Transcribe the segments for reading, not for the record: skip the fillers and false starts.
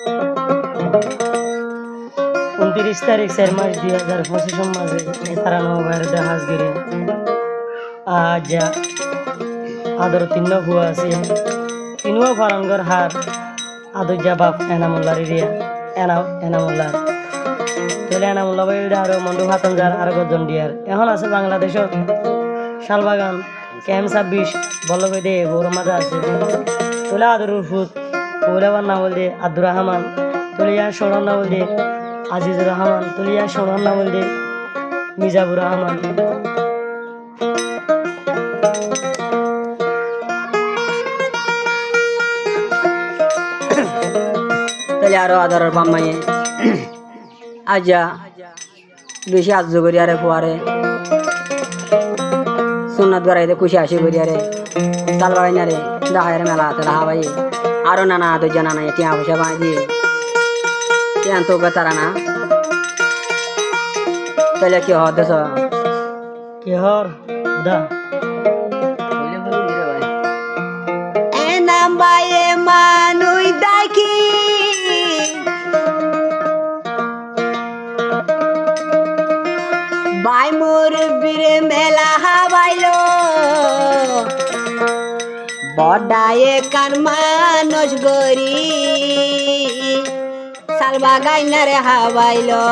29 তারিখ 4 মাস 2025 মাঝে নেতারা নবায়ের দেহাজ গিরে আজ আদর তিন্ন হুয়া আছে তিনও ফারাঙ্গর হার আদর যা বাপ এনামুল্লার এরিয়া এনামুল্লার তাহলে এনামুল্লা ভাই আরো মন্ডু হাতন যার আর গজন দিয়ার এখন আছে বাংলাদেশত শালবাগান ক্যাম 26 বল্লভে দে গৌর মাজা আছে তোলা আদরুর ফুত ওলাবার নাম বল দে আব্দুর রহমান তুলিয়া সোনার নাম বল দে আজিজুর রহমান তুলিয়া সোনার নাম বল দে মিজাবুর রহমান তাহলে আরো আদরের বাম্মাইয়ে আজা বেশি আজ করি আরে ফুয়ারে সুন্নাত গড়াইতে খুশি আসি করি আরে চাল বাগাই না রে দাহায়ের মেলা হাতে রাহা ভাই আরো নানা দরজা নানা টিয়া পয়সা বাঁধি দিয়ে টিয়ান তো তারা না তাহলে কি হর দেশ কি হর দা নাম্বায়ে মানুই দেখি বাই মোর বীরে মেলা হাবাইলো বড়ায়ে কান মানুষ গরি সালবা গাইনারে হাবাইলো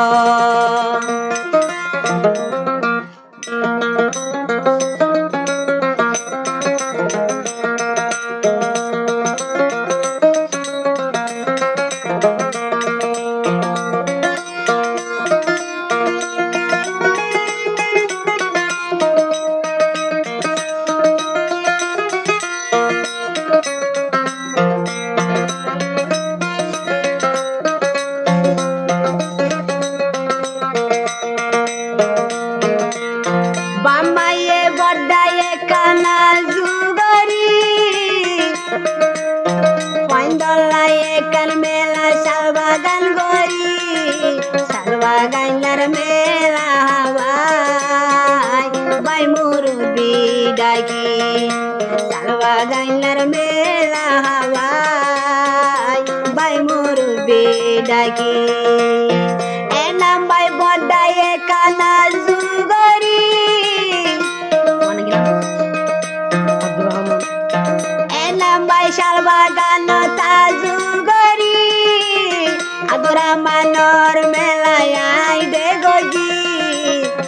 মানর মেলায় দে গজি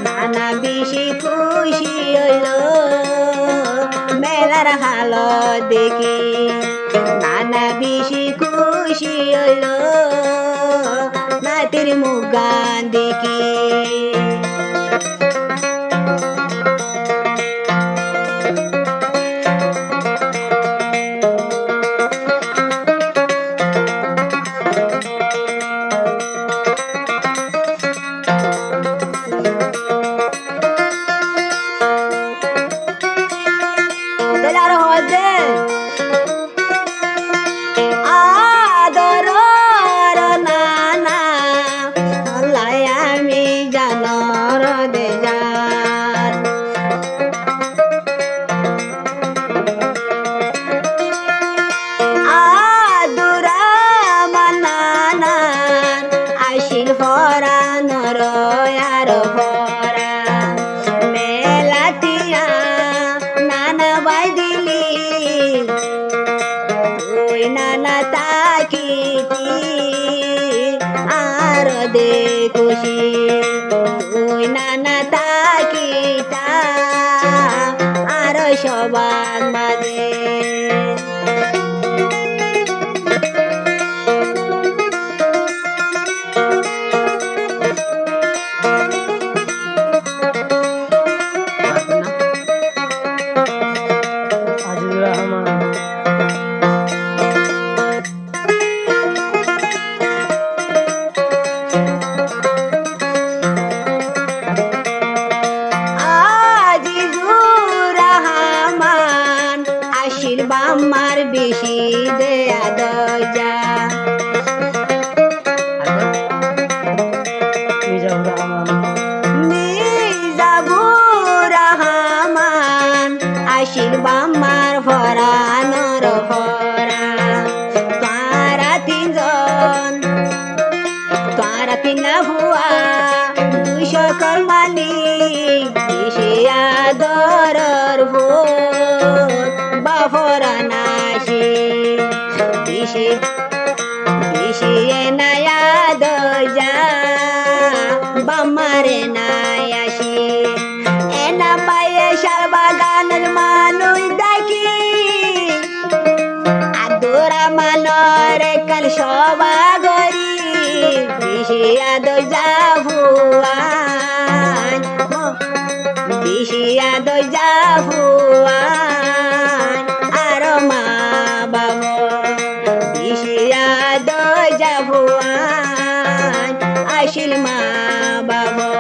নানা বেশি খুশি হইল মেলার হাল দেখি নানা বেশি খুশি হইল নাতির মুগান দেখি সবার মাঝে আজিজুর রহমান ভুয়া তুই সকল মালিক দিশে আদরর ভোট বাফরা নাশি দিশে দিশে নায়া দজা বামারে নায়াসি এনা পায়ে শালবাগানের মানুষ ডাকি আদরা মানরে কাল সবা গরি দিশিয়া দজা ভুয়ান দিশিয়া দজা ভুয়ান আর মা বাবা দিশিয়া দজা ভুয়ান আসিল মা বাবা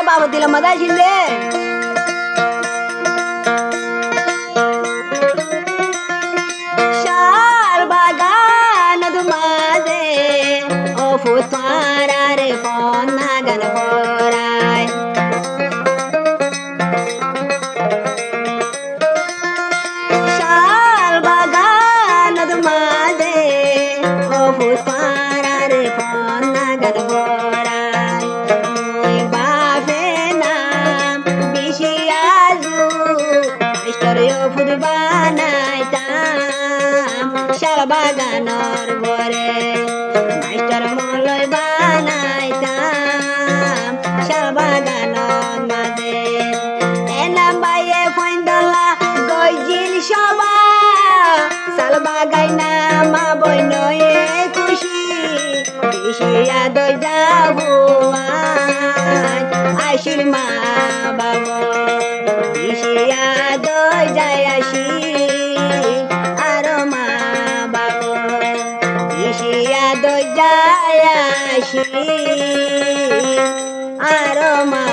बाबा दिला मजा शिंदे शाल बागान दुमादे ओ फुतारा रे फोन नागन होराय शाल बागान दुमादे ओ फुतारा रे फोन नागन होराय ফুল বানাইতাম শালবাগানের বরে মাস্টার মলয় বানাইতাম শালবাগানের মাঝে এনাম বাইয়ে ফইন্দলা গইজিল সবা শালবাগাই নামা বইনয়ে খুশি দিশিয়া দইজা ভুয়ান আইসিল মা বাবা দিশিয়া দইজায় আসি আর মা বাবা দিশিয়া দইজায় আসি আর মা